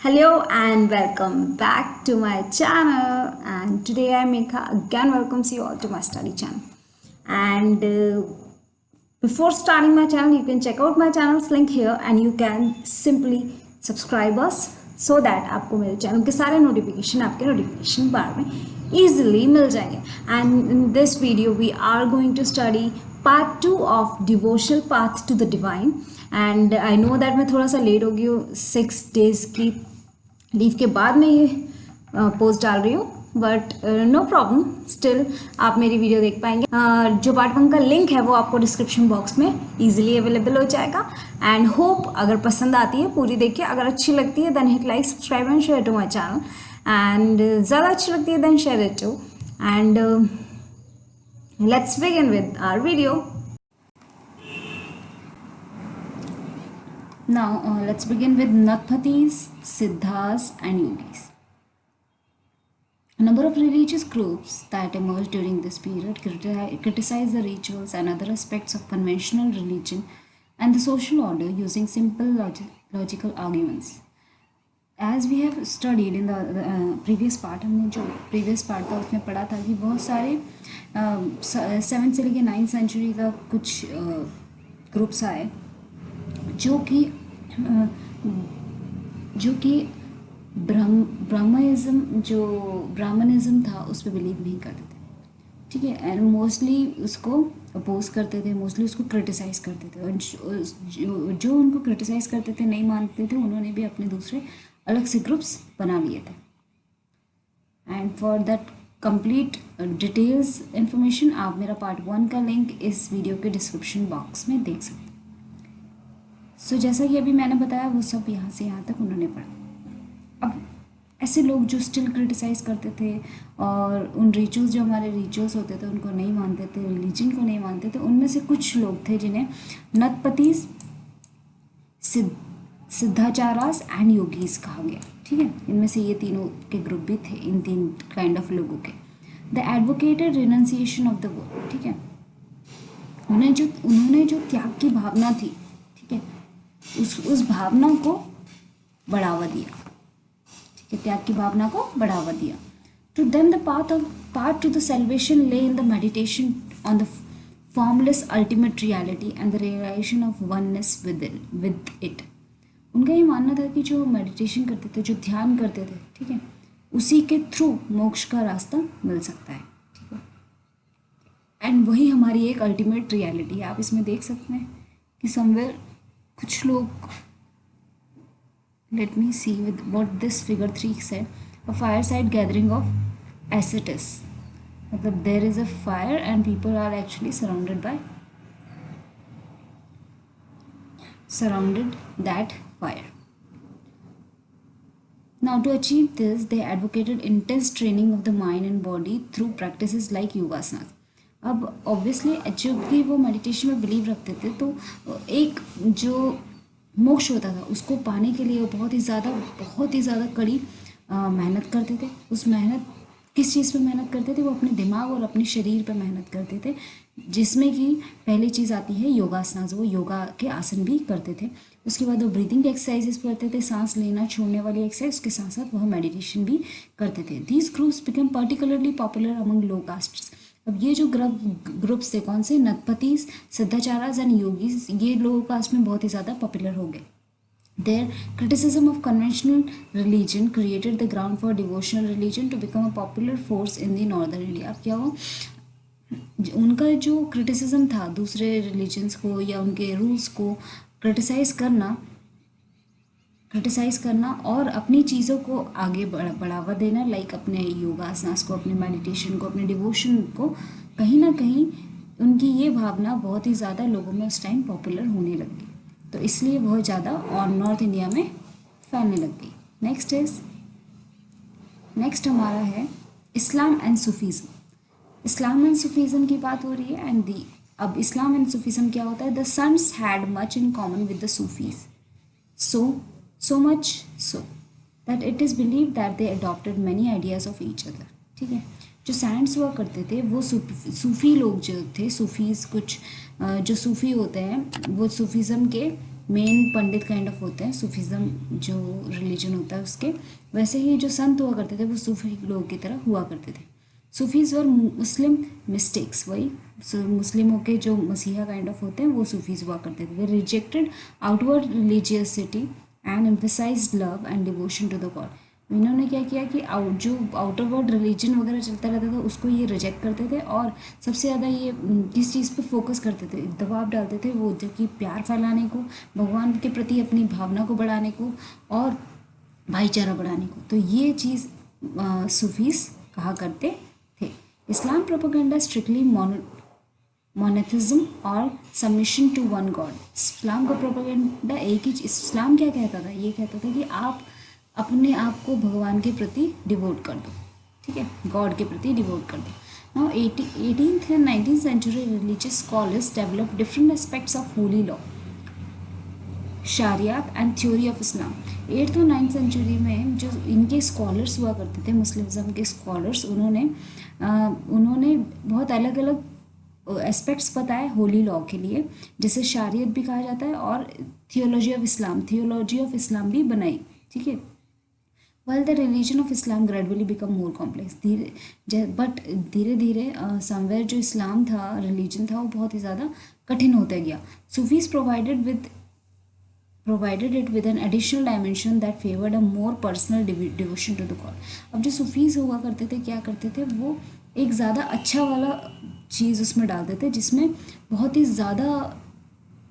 Hello and welcome back to my channel. And today I Megha again welcomes you all to my study channel. And before starting my channel, you can check out my channel's link here, and you can simply subscribe us so that आपको मेरे channel के सारे notification आपके notification बार में easily मिल जाएंगे. And in this video we are going to study part 2 of devotional path to the divine. And I know that मैं थोड़ा सा लेट हो गई हूँ 6 days की लीव के बाद मैं ये पोस्ट डाल रही हूँ, बट नो प्रॉब्लम, स्टिल आप मेरी वीडियो देख पाएंगे. जो पार्ट 1 का लिंक है वो आपको डिस्क्रिप्शन बॉक्स में इजीली अवेलेबल हो जाएगा. एंड होप अगर पसंद आती है पूरी देखिए, अगर अच्छी लगती है then hit like subscribe and share to my channel, and ज़्यादा अच्छी लगती है then share it to. And let's begin with our video. Now let's begin with Natpatis, Siddhas and Yogis. A number of religious groups that emerged during this period criticize the rituals and other aspects of conventional religion and the social order using simple logical arguments. As we have studied in the previous part, हमने जो previous part था उसमें पढ़ा था कि बहुत सारे 7th से लेके 9th century का कुछ ग्रुप्स आए जो कि ब्राह्मणिज्म था उस पर बिलीव नहीं करते थे, ठीक है. एंड मोस्टली उसको अपोज करते थे, मोस्टली उसको क्रिटिसाइज़ करते थे, और जो उनको क्रिटिसाइज़ करते थे, नहीं मानते थे, उन्होंने भी अपने दूसरे अलग से ग्रुप्स बना लिए थे. And for that complete details information आप मेरा पार्ट 1 का लिंक इस वीडियो के डिस्क्रिप्शन बॉक्स में देख सकते हैं. सो जैसा कि अभी मैंने बताया वो सब यहाँ से यहाँ तक उन्होंने पढ़ा. अब ऐसे लोग जो स्टिल क्रिटिसाइज़ करते थे और उन रिचुअल्स, जो हमारे रिचुअल्स होते थे, उनको नहीं मानते थे, रिलीजन को नहीं मानते थे, उनमें से कुछ लोग थे जिन्हें नतपतीस, सिद्धाचारास एंड योगीज कहा गया, ठीक है. इनमें से ये तीनों के ग्रुप भी थे, इन 3 काइंड ऑफ लोगों के. The advocated renunciation of the world, ठीक है. उन्होंने जो त्याग की भावना थी, ठीक है, उस भावना को बढ़ावा दिया, ठीक है, त्याग की भावना को बढ़ावा दिया. To them the path to the salvation lay in the meditation on the formless ultimate reality and the realisation of oneness with it. उनका ये मानना था कि जो मेडिटेशन करते थे, जो ध्यान करते थे, ठीक है, उसी के थ्रू मोक्ष का रास्ता मिल सकता है, ठीक है. एंड वही हमारी एक अल्टीमेट रियलिटी है. आप इसमें देख सकते हैं कि समवेयर कुछ लोग, let me see with what this figure 3 said, a fire side gathering of ascetics, मतलब there is a fire and people are actually surrounded that fire. Now to achieve this they advocated intense training of the mind and body through practices like yogasanas. अब obviously क्योंकि वो meditation में believe रखते थे, तो एक जो मोक्ष होता था उसको पाने के लिए वो बहुत ही ज़्यादा कड़ी मेहनत करते थे. उस मेहनत किस चीज़ पे मेहनत करते थे? वो अपने दिमाग और अपने शरीर पे मेहनत करते थे, जिसमें कि पहली चीज़ आती है योगासनास. वो योगा के आसन भी करते थे. उसके बाद वो ब्रीदिंग एक्सरसाइजेस करते थे, सांस लेना छोड़ने वाली एक्सरसाइज. उसके साथ साथ वह मेडिटेशन भी करते थे. These groups become particularly popular among low castes. अब ये जो ग्रुप्स थे, कौन से? नतपतीस, सिद्धाचारास एंड योगीज, ये लो कास्ट में बहुत ही ज़्यादा पॉपुलर हो गए. Their criticism of conventional religion created the ground for devotional religion to become a popular force in the northern India. अब क्या हुआ? उनका जो क्रिटिसिज्म था दूसरे रिलीजन्स को या उनके रूल्स को क्रिटिसाइज करना और अपनी चीज़ों को आगे बढ़ावा देना, लाइक अपने योगासनास को, अपने मेडिटेशन को, अपने डिवोशन को, कहीं ना कहीं उनकी ये भावना बहुत ही ज़्यादा लोगों में उस टाइम पॉपुलर होने लगी, तो इसलिए बहुत ज़्यादा और नॉर्थ इंडिया में फैलने लग गई. नेक्स्ट हमारा है इस्लाम and Sufism. Islam and Sufism की बात हो रही है. अब इस्लाम एंड सूफीज़म क्या होता है? The saints had much in common with the Sufis, so much so that it is believed that they adopted many ideas of each other, ठीक है. जो सैंट्स हुआ करते थे वो सूफ़ी लोग जो थे, सूफीज़, कुछ जो सूफ़ी होते हैं वो सूफीज़म के मेन पंडित काइंड ऑफ होते हैं, सूफीज़म जो रिलीजन होता है उसके, वैसे ही जो संत हुआ करते थे वो सूफी लोगों की तरह हुआ करते थे। सूफीज़ और मुस्लिम मिस्टेक्स, वही मुस्लिमों के जो मसीहा काइंड ऑफ होते हैं वो सूफीज़ हुआ करते थे। वे rejected outward religiosity and emphasised love and devotion to the god. इन्होंने क्या किया कि जो आउटर वर्ल्ड रिलीजन वगैरह चलता रहता था उसको ये रिजेक्ट करते थे, और सबसे ज़्यादा ये किस चीज़ पे फोकस करते थे, दबाव डालते थे वो जो कि प्यार फैलाने को, भगवान के प्रति अपनी भावना को बढ़ाने को और भाईचारा बढ़ाने को। तो ये चीज़ सूफीस कहा करते थे। इस्लाम प्रोपेगेंडा स्ट्रिक्टली मोनेथिज्म और सबमिशन टू वन गॉड। इस्लाम का प्रोपेगेंडा एक ही, इस्लाम क्या कहता था, ये कहता था कि आप अपने आप को भगवान के प्रति डिवोट कर दो, ठीक है, गॉड के प्रति डिवोट कर दो। Now 18th and 19th century religious scholars developed different aspects of holy law, Shariat and theory of Islam. 8th और 9th सेंचुरी में जो इनके स्कॉलर्स हुआ करते थे, मुस्लिम के स्कॉलर्स, उन्होंने बहुत अलग अलग एस्पेक्ट्स बताए होली लॉ के लिए, जिसे शरियत भी कहा जाता है, और थियोलॉजी ऑफ इस्लाम भी बनाई, ठीक है। While the religion of Islam gradually become more complex, धीरे धीरे समवेयर जो इस्लाम था, रिलीजन था, वो बहुत ही ज़्यादा कठिन होता गया। Sufis provided it with an additional dimension that favored a more personal devotion to the God. अब जो सूफीज हुआ करते थे क्या करते थे, वो एक ज़्यादा अच्छा वाला चीज़ उसमें डालते थे, जिसमें बहुत ही ज़्यादा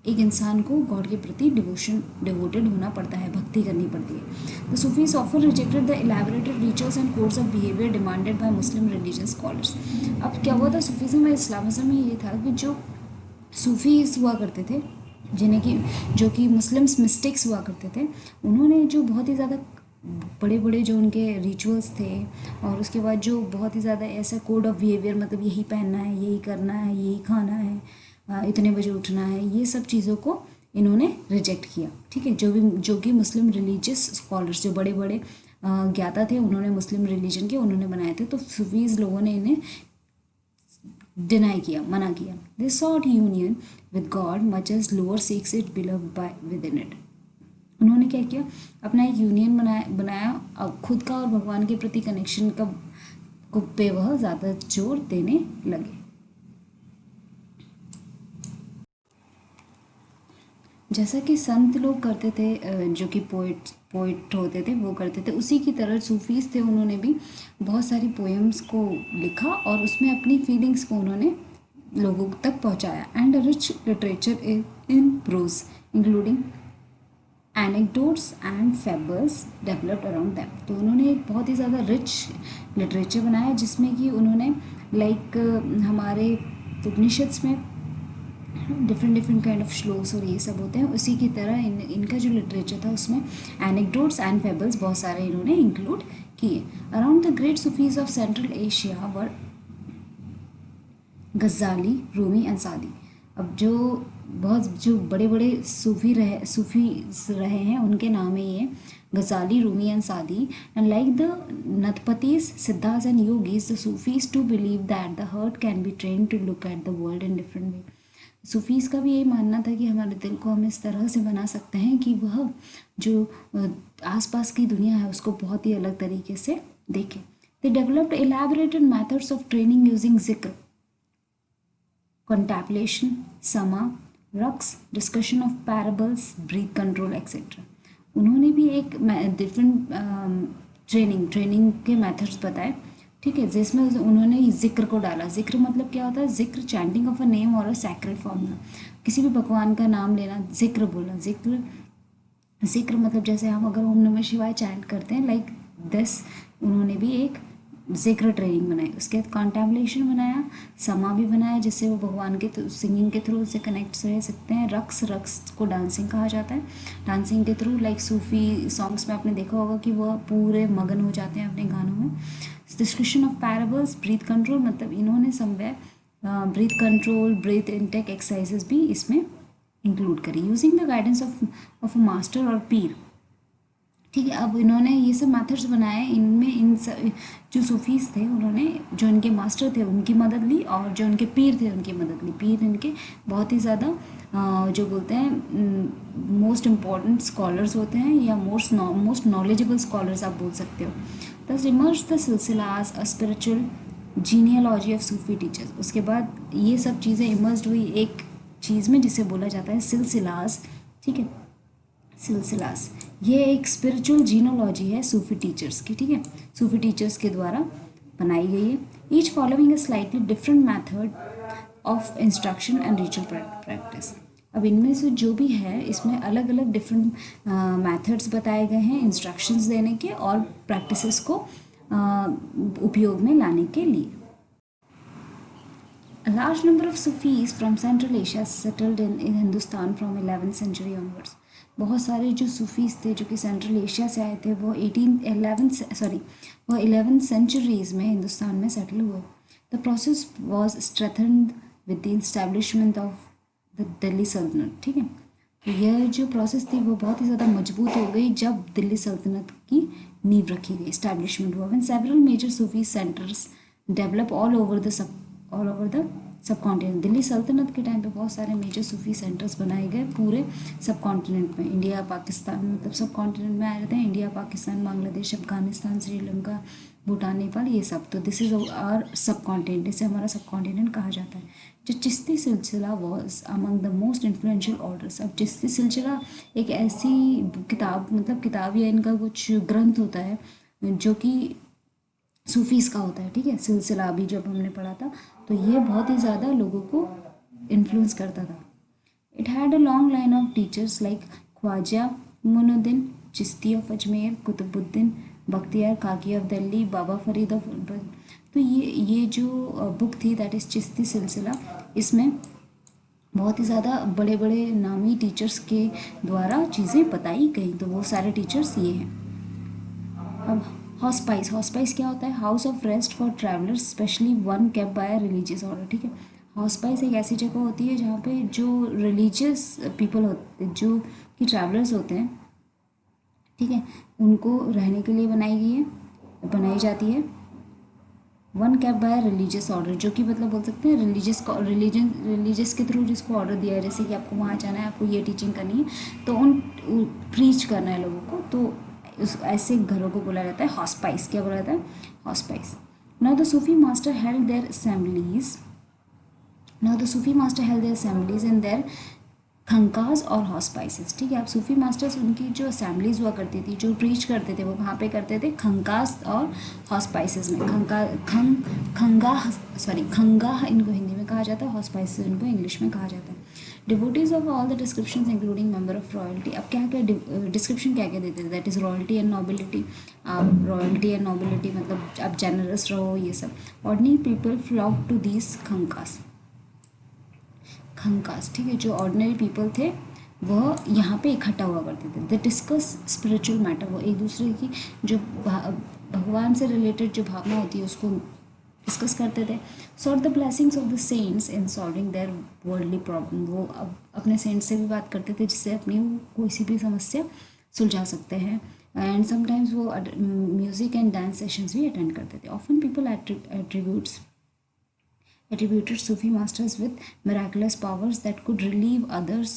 एक इंसान को गॉड के प्रति डिवोटेड होना पड़ता है, भक्ति करनी पड़ती है। The Sufis often rejected the elaborated rituals and codes of behaviour demanded by Muslim religious scholars. अब क्या हुआ था सूफीज़म और इस्लामिज़म में, ये था कि जो सूफीज हुआ करते थे, जो कि मुस्लिम्स मिस्टिक्स हुआ करते थे, उन्होंने जो बहुत ही ज़्यादा बड़े बड़े जो उनके रिचुअल्स थे, और उसके बाद जो बहुत ही ज़्यादा ऐसा कोड ऑफ बिहेवियर, मतलब यही पहनना है, यही करना है, यही खाना है, इतने बजे उठना है, ये सब चीज़ों को इन्होंने रिजेक्ट किया, ठीक है। जो कि मुस्लिम रिलीजियस स्कॉलर्स, जो बड़े बड़े ज्ञाता थे, उन्होंने मुस्लिम रिलीजन के उन्होंने बनाए थे, तो सूफीज़ लोगों ने इन्हें डिनाई किया, मना किया। They sought union with God much as lover seeks it beloved by with in it. उन्होंने क्या किया, अपना एक यूनियन बनाया खुद का, और भगवान के प्रति कनेक्शन का पे वह ज़्यादा जोर देने लगे। जैसा कि संत लोग करते थे, जो कि पोइट होते थे वो करते थे, उसी की तरह सूफीज़ थे, उन्होंने भी बहुत सारी पोएम्स को लिखा और उसमें अपनी फीलिंग्स को उन्होंने लोगों तक पहुंचाया। And rich literature in prose including anecdotes and fables developed around them. तो उन्होंने एक बहुत ही ज़्यादा रिच लिटरेचर बनाया, जिसमें कि उन्होंने हमारे उपनिषद्स में डिफरेंट काइंड ऑफ श्लोक्स और ये सब होते हैं, उसी की तरह इनका जो लिटरेचर था उसमें एनेक्डोट्स एंड फेबल्स बहुत सारे इन्होंने इंक्लूड किए। Around the great Sufis of central Asia were Ghazali, Rumi and सादी। अब जो बड़े बड़े सूफी रहे हैं, उनके नाम है ये Ghazali, Rumi and Saadi. And like the Nathpanthis, Siddhas and yogis, the Sufis too believe that the heart can be train to look at the world in different way. Sufis का भी यही मानना था कि हमारे दिल को हम इस तरह से बना सकते हैं कि वह जो आसपास की दुनिया है उसको बहुत ही अलग तरीके से देखें। They developed elaborated methods of training using zikr, contemplation, sama, raqs, discussion of parables, breath control etcetera. उन्होंने भी एक डिफरेंट ट्रेनिंग के मेथड्स बताए, ठीक है, जिसमें उन्होंने जिक्र को डाला। जिक्र मतलब क्या होता है, जिक्र चैंटिंग ऑफ अ नेम और अ सैक्रेड फॉर्मूला, किसी भी भगवान का नाम लेना, जिक्र बोला। जिक्र मतलब जैसे हम अगर ओम नमः शिवाय चैंट करते हैं, लाइक दिस, उन्होंने भी एक जिक्र ट्रेनिंग बनाई। उसके बाद कॉन्टेम्पलेशन बनाया, समा भी बनाया, जिससे वो भगवान के सिंगिंग के थ्रू उससे कनेक्ट रह सकते हैं। रक्स को डांसिंग कहा जाता है, डांसिंग के थ्रू, लाइक सूफी सॉन्ग्स में आपने देखा होगा कि वह पूरे मगन हो जाते हैं अपने गानों में। Discussion of parables, breath control, मतलब इन्होंने somewhere breath control, breath intake exercises भी इसमें इंक्लूड करी। Using the guidance of a master और पीर, ठीक है। अब इन्होंने ये सब मेथड्स बनाए, इनमें जो सूफीज़ थे उन्होंने जो इनके मास्टर थे उनकी मदद ली, और जो इनके पीर थे उनकी मदद ली। पीर इनके बहुत ही ज़्यादा जो बोलते हैं मोस्ट इम्पॉर्टेंट स्कॉलर्स होते हैं, या मोस्ट नॉलेजेबल स्कॉलर्स आप बोल सकते हो। Thus emerge the silsilas a spiritual genealogy of Sufi teachers. उसके बाद ये सब चीज़ें इमर्ज हुई एक चीज़ में जिसे बोला जाता है सिलसिलास। ठीक है, सिलसिलास ये एक स्पिरिचुअल जीनोलॉजी है सूफी टीचर्स की। ठीक है, सूफी टीचर्स के द्वारा बनाई गई है। Each following A slightly different method of instruction and ritual practice. अब इनमें से जो भी है इसमें अलग अलग डिफरेंट मैथड्स बताए गए हैं इंस्ट्रक्शंस देने के और प्रैक्टिसेस को उपयोग में लाने के लिए। A large number of Sufis from Central Asia settled in Hindustan from 11th century onwards. बहुत सारे जो सूफीज़ थे जो कि सेंट्रल एशिया से आए थे वो 11th सेंचुरीज़ में हिंदुस्तान में सेटल हुए। The process was strengthened with the establishment of the Delhi Sultanate. ठीक है, तो यह जो प्रोसेस थी वो बहुत ही ज़्यादा मजबूत हो गई जब दिल्ली सल्तनत की नींव रखी गई, इस्टेब्लिशमेंट हुआ। When several major Sufi centres develop all over the subcontinent. Delhi सल्तनत के टाइम पे बहुत सारे मेजर सूफी सेंटर्स बनाए गए पूरे सब कॉन्टिनेंट में। इंडिया पाकिस्तान मतलब सब कॉन्टिनेंट में आए रहते हैं, इंडिया पाकिस्तान बांग्लादेश अफगानिस्तान श्रीलंका भूटान नेपाल ये सब। तो दिस इज आवर सब कॉन्टिनेंट, इसे हमारा सब कॉन्टिनेंट कहा जाता है। जो चिश्ती सिलसिला was among the most influential orders. अब चिश्ती सिलसिला एक ऐसी किताब मतलब किताब या इनका कुछ ग्रंथ होता है जो कि सूफीज़ का होता है। ठीक है, सिलसिला अभी जब हमने पढ़ा था तो ये बहुत ही ज़्यादा लोगों को इन्फ्लुएंस करता था। It had a long line of teachers like Khwaja Muinuddin Chishti of Ajmer, Qutbuddin Bakhtiyar Kaki of Delhi, Baba Farid of. तो ये जो बुक थी दैट इज़ चिश्ती सिलसिला, इसमें बहुत ही ज़्यादा बड़े बड़े नामी टीचर्स के द्वारा चीज़ें बताई गई। तो वो सारे टीचर्स ये हैं। अब हॉस्पाइस क्या होता है? House of rest for travellers specially one kept bye religious order. ठीक है, हॉस्पाइस एक ऐसी जगह होती है जहाँ पे जो रिलीजियस पीपल होते जो कि ट्रैवलर्स होते हैं, ठीक है, उनको रहने के लिए बनाई जाती है one kept bye religious order, जो कि मतलब बोल सकते हैं रिलीजियस के थ्रू जिसको ऑर्डर दिया है, जैसे कि आपको वहाँ जाना है, आपको ये टीचिंग करनी है, तो प्रीच करना है लोगों को, तो उस ऐसे घरों को बोला जाता है हॉस्पाइस। क्या बोला जाता है? Hospice. Now the Sufi master held their assemblies in their khanqahs और हॉस्पाइसेस। ठीक है, आप सूफी मास्टर्स उनकी जो असेंबलीज हुआ करती थी, जो प्रीच करते थे, वो कहाँ पे करते थे? खंकाज और हॉस्पाइसेस में। खंगाह इनको हिंदी में कहा जाता है, हॉस्पाइसेस इनको इंग्लिश में कहा जाता है। Devotees of all the description including member of royalty. अब क्या क्या डिस्क्रिप्शन क्या क्या देते थे? That is royalty and nobility. आप रॉयल्टी एंड नोबिलिटी मतलब आप जेनरस रहो, ये सब। Ordinary people flock to these khanqahs. ठीक है, जो ऑर्डिनरी पीपल थे वह यहाँ पे इकट्ठा हुआ करते थे। द डिस्कस स्पिरिचुअल मैटर, वो एक दूसरे की जो भगवान से रिलेटेड जो भावना होती है उसको डिस्कस करते थे। Sort the blessings of the saints in solving there worldly problem. वो अब अपने सेंट्स से भी बात करते थे जिससे अपनी कोई सी भी समस्या सुलझा सकते हैं। एंड समटाइम्स वो म्यूजिक एंड डांस सेशंस भी अटेंड करते थे। Often people attributed Sufi masters with miraculous powers that could relieve others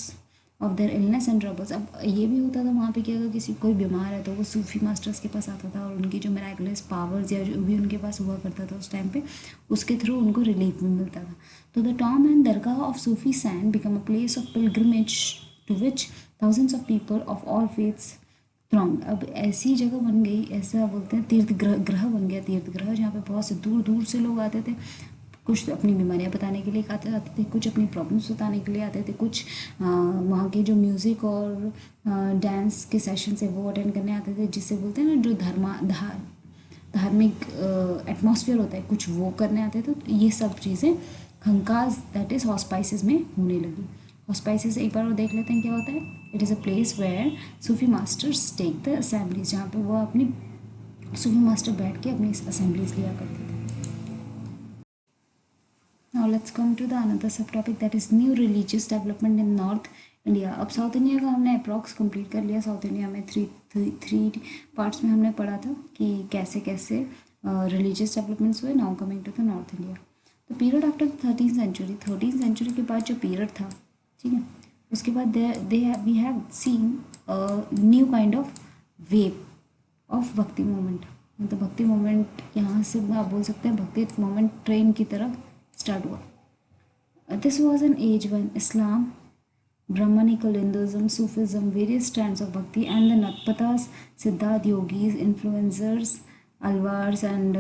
of their illness and troubles। अब ये भी होता था वहाँ पे कि अगर किसी कोई बीमार है तो वो सूफी मास्टर्स के पास आता था और उनकी जो मिराकुलस पावर्स या जो भी उनके पास हुआ करता था उस टाइम पे उसके थ्रू उनको रिलीफ भी मिलता था। तो the tomb and dargah of Sufi saints become a place of pilgrimage to which thousands of people of all faiths throng. अब ऐसी जगह बन गई, ऐसा बोलते हैं तीर्थ ग्रह बन गया, तीर्थ ग्रह, जहाँ पे बहुत से दूर दूर से लोग आते थे। कुछ अपनी बीमारियां बताने के लिए आते थे, कुछ अपनी प्रॉब्लम्स बताने के लिए आते थे, कुछ वहाँ के जो म्यूज़िक और डांस के सेशंस है वो अटेंड करने आते थे, जिससे बोलते हैं ना जो धार्मिक एटमॉस्फेयर होता है कुछ वो करने आते थे। तो ये सब चीज़ें खंकाज दैट इज़ हॉस्पाइसेस में होने लगी। हॉस्पाइसेस एक बार और देख लेते हैं क्या होता है। It is a place where Sufi masters take the assemblies, जहाँ पे वो अपनी सूफी मास्टर बैठ के अपनी असेंबलीज लिया करते थे। Now let's come to the another subtopic, that is new religious development in North India. अब साउथ इंडिया का हमने अप्रॉक्स कंप्लीट कर लिया। साउथ इंडिया में थ्री पार्ट्स में हमने पढ़ा था कि कैसे कैसे रिलीजियस डेवलपमेंट्स हुए। Now coming to the North India. तो पीरियड आफ्टर 13th सेंचुरी के बाद जो पीरियड था, ठीक है, उसके बाद we have seen new kind of wave of bhakti movement. मतलब भक्ति मूवमेंट यहाँ से आप बोल सकते हैं भक्ति मूवमेंट ट्रेन की तरह स्टार्ट हुआ। This was an age when Islam, Brahmanical Hinduism, Sufism, various strands of Bhakti, and the Natpatas, Siddharth yogis, influencers, Alvars and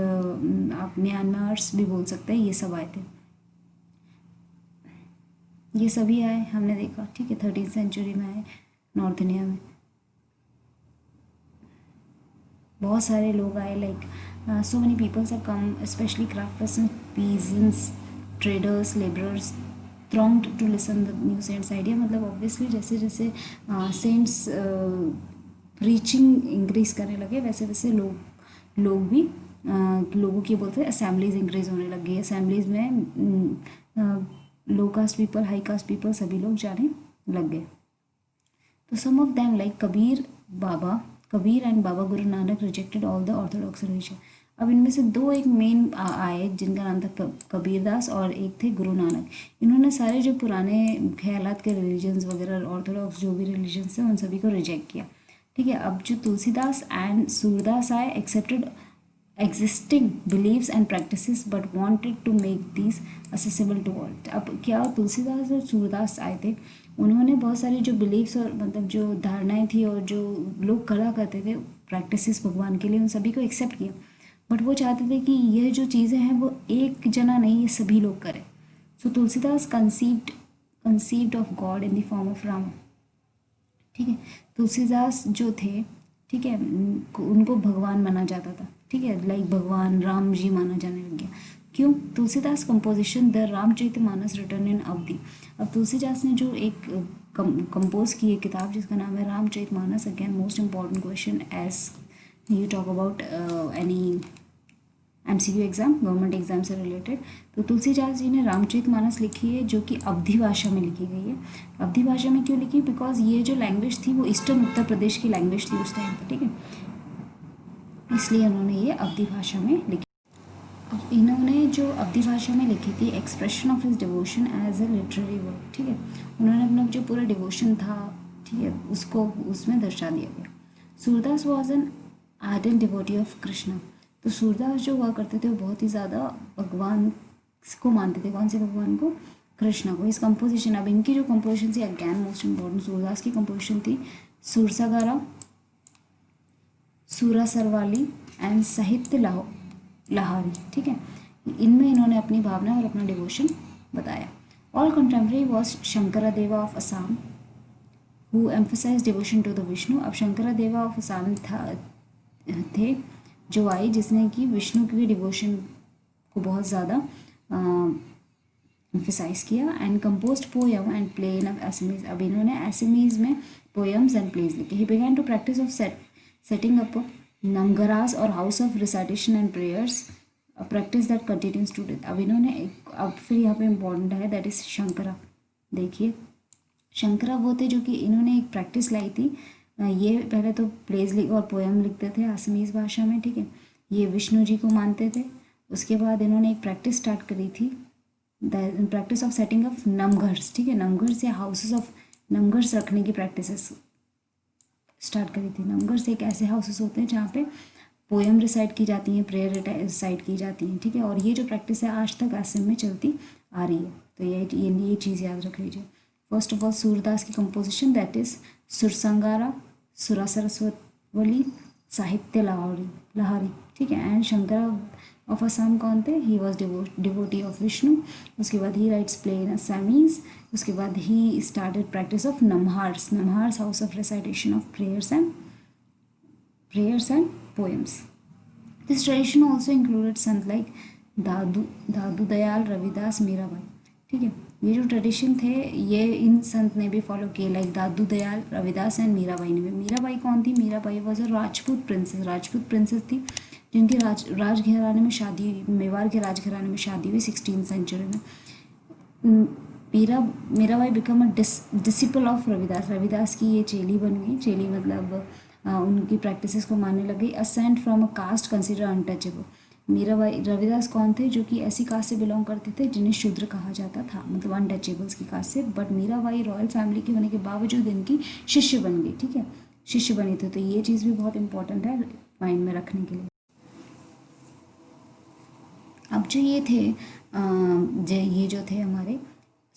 आप म्यांमार्स भी बोल सकते हैं, ये सब आए थे। ये सभी आए, हमने देखा, ठीक है, 13th सेंचुरी में आए नॉर्थ इंडिया में। बहुत सारे लोग आए, like so many peoples have come, especially craft person, peasants, traders, labourers thronged to listen the new saints idea। मतलब ऑब्वियसली जैसे जैसे सेंट्स रीचिंग इंक्रीज करने लगे वैसे वैसे लोग भी लोगों की बोलते हैं असेंबलीज इंक्रीज होने लगी। असेंबलीज में low caste people, high caste people सभी लोग जाने लग गए। तो some of them like Kabir and Baba Guru Nanak rejected all the orthodox religion. अब इनमें से दो एक मेन आए जिनका नाम था कबीरदास और एक थे गुरु नानक। इन्होंने सारे जो पुराने ख्यालात के रिलीजन्स वगैरह ऑर्थोडॉक्स जो भी रिलीजन्स थे उन सभी को रिजेक्ट किया, ठीक है। अब जो तुलसीदास एंड सूरदास आए accepted existing beliefs and practices but wanted to make this accessible to all. अब क्या तुलसीदास और सूरदास आए थे, उन्होंने बहुत सारी जो बिलीव्स और मतलब जो धारणाएं थी और जो लोग करा करते थे प्रैक्टिसेस भगवान के लिए, उन सभी को एक्सेप्ट किया। बट वो चाहते थे कि ये जो चीज़ें हैं वो एक जना नहीं, ये सभी लोग करें। So Tulsidas conceived of God in the form of Ram, ठीक है। तुलसीदास जो थे, ठीक है, उनको भगवान माना जाता था, ठीक है, लाइक भगवान राम जी माना जाने लग गया। क्यों? Tulsidas composition the Ramcharitmanas written in Awadhi. अब तुलसीदास ने जो एक कंपोज की है किताब जिसका नाम है Ramcharitmanas. Again most important question as you talk about any MCQ exam, government exam से रिलेटेड। तो तुलसीदास जी ने रामचरितमानस लिखी है जो कि अवधी भाषा में लिखी गई है। अवधी भाषा में क्यों लिखी? बिकॉज ये जो लैंग्वेज थी वो ईस्टर्न उत्तर प्रदेश की लैंग्वेज थी उस टाइम पर, ठीक है, इसलिए उन्होंने ये अवधी भाषा में लिखी। अब इन्होंने जो अवधी भाषा में लिखी थी expression of his devotion as a literary work, ठीक है, उन्होंने अपना जो पूरा डिवोशन था, ठीक है, उसको उसमें दर्शा दिया गया। Surdas was an ardent devotee of Krishna. तो सूरदास जो हुआ करते थे वो बहुत ही ज़्यादा भगवान को मानते थे। कौन से भगवान को? कृष्णा को। इस कंपोजिशन, अब इनकी जो कंपोजिशन थी अगैन मोस्ट इम्पॉर्टेंट, सूरदास की कंपोजिशन थी सुरसागारा, सूरा सरवाली एंड साहित्य लहारी, ठीक है। इनमें इन्होंने अपनी भावना और अपना डिवोशन बताया। All contemporary was Shankaradeva of Assam who emphasise devotion to the Vishnu. अब शंकरादेवा ऑफ असम थे जो आई जिसने कि विष्णु की डिवोशन को बहुत ज़्यादा एम्फसाइज किया। And compose poem and play in Assamese. अब इन्होंने असमीज में पोएम्स एंड प्लेज लिखे। He began to practice of setting up namghars और house of recitation and prayers, practice that continues to date. अब इन्होंने अब फिर यहाँ पे इम्पोर्टेंट है दैट इज शंकरा। देखिए शंकरा वो थे जो कि इन्होंने एक प्रैक्टिस लाई थी। ये पहले तो प्लेज और पोएम लिखते थे असमीज भाषा में, ठीक है, ये विष्णु जी को मानते थे। उसके बाद इन्होंने एक प्रैक्टिस स्टार्ट करी थी, the practice of setting of namghars, ठीक है, नमघर्स या हाउसेस ऑफ नमघर्स रखने की प्रैक्टिसेस स्टार्ट करी थी। नमघर्स एक ऐसे हाउसेस होते हैं जहाँ पे पोएम रिसाइट की जाती हैं, प्रेयर रिसाइट की जाती हैं, ठीक है, और ये जो प्रैक्टिस है आज तक असम में चलती आ रही है। तो ये चीज़ याद रख लीजिए। फर्स्ट ऑफ ऑल सूरदास की कंपोजिशन दैट इज सुरसंगारा, सुरा सरस्वती, साहित्य लहारी, ठीक है। एंड शंकरा ऑफ असम कौन थे? He was devotee of Vishnu. उसके बाद he writes play in Assamese. उसके बाद he started practice of namghars house of recitation of prayers and poems. This tradition also included sant like Dadu Dayal, Ravidas, Mirabai, ठीक है। ये जो ट्रेडिशन थे ये इन संत ने भी फॉलो किए, लाइक दादू दयाल, रविदास एंड मीराबाई ने भी। मीराबाई कौन थी? Mirabai was a Rajput princess थी जिनकी राजघराने में शादी, मेवाड़ के राजघराने में शादी हुई 16th सेंचुरी में। Mirabai become a disciple of Ravidas, Ravidas की ये चेली बन गई। चेली मतलब उनकी प्रैक्टिसेस को मानने लग गई। A saint from a caste consider untouchable, Mirabai Ravidas कौन थे, जो कि ऐसी कास्ट से बिलोंग करते थे जिन्हें शूद्र कहा जाता था, मतलब अनटचेबल्स की कास्ट से। बट मीराबाई रॉयल फैमिली की होने के बावजूद इनकी शिष्य बन गई, ठीक है, शिष्य बनी थी। तो ये चीज़ भी बहुत इंपॉर्टेंट है माइंड में रखने के लिए। अब जो ये थे ये जो थे हमारे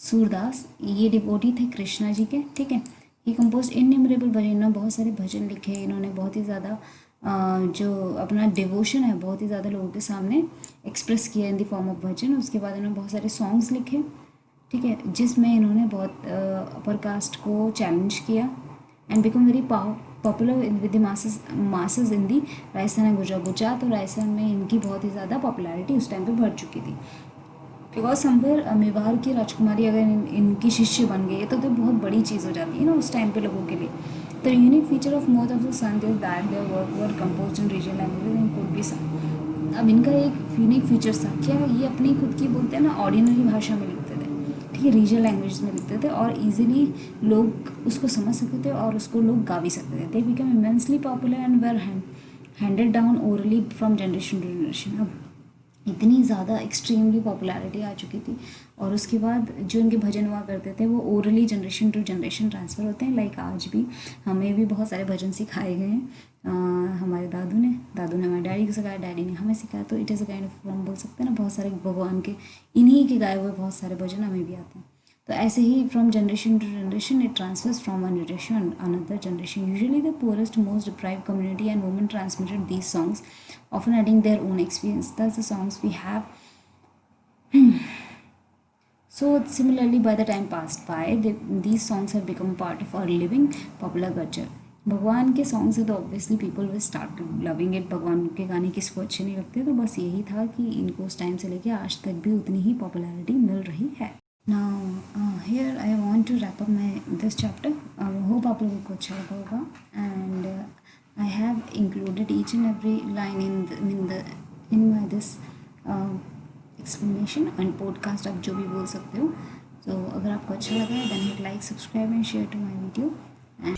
सूरदास, ये डिवोटी थे कृष्णा जी के, ठीक है। ये कंपोज इननिमरेबल भजन, इन्होंने बहुत सारे भजन लिखे, इन्होंने बहुत ही ज़्यादा जो अपना डिवोशन है बहुत ही ज़्यादा लोगों के सामने एक्सप्रेस किया इन द फॉर्म ऑफ भजन। उसके बाद इन्होंने बहुत सारे सॉन्ग्स लिखे, ठीक है, जिसमें इन्होंने बहुत अपर कास्ट को चैलेंज किया and become very popular with the masses in the Rajasthan and Gujarat और राजस्थान में इनकी बहुत ही ज़्यादा पॉपुलैरिटी उस टाइम पे बढ़ चुकी थी। बिकॉज समवेयर मेवाड़ की राजकुमारी अगर इनकी शिष्य बन गई तो बहुत बड़ी चीज़ हो जाती है ना उस टाइम पे लोगों के लिए। The unique feature of most of the sant is that their work were composed in regional language and could be sung. अब इनका एक यूनिक फीचर था क्या, ये अपनी खुद की बोलते हैं ना ऑर्डिनरी भाषा में लिखते थे, ठीक है, रीजनल लैंग्वेज में लिखते थे और इजीली लोग उसको समझ सकते थे और उसको लोग गा भी सकते थे। They become immensely popular and were handed down orally from generation to generation. अब इतनी ज़्यादा एक्सट्रीमली पॉपुलैरिटी आ चुकी थी और उसके बाद जो इनके भजन हुआ करते थे वो orally generation to generation transfer होते हैं। लाइक आज भी हमें भी बहुत सारे भजन सिखाए गए हैं। हमारे दादू ने हमारे डैडी को सिखाया, डैडी ने हमें सिखाया। तो it is a kind of हम बोल सकते हैं ना बहुत सारे भगवान के इन्हीं के गाए हुए बहुत सारे भजन हमें भी आते हैं। तो ऐसे ही from generation to generation it transfers from one generation another generation. Usually the poorest most deprived community and women transmitted these songs, often adding their own experience. Thus the songs we have. So similarly, by the time passed by, these songs have become part of our living popular culture. भगवान के songs है तो obviously people will start loving it. भगवान के गाने किसको अच्छे नहीं लगते, तो बस यही था कि इनको उस टाइम से लेके आज तक भी उतनी ही पॉपुलैरिटी मिल रही है। Now here I want to wrap up this chapter. Hope आप लोगों को अच्छा लगा होगा and I have included each and every line in my this explanation and podcast, आप जो भी बोल सकते हो। तो अगर आपको अच्छा लगा है then hit like, subscribe and share to my video and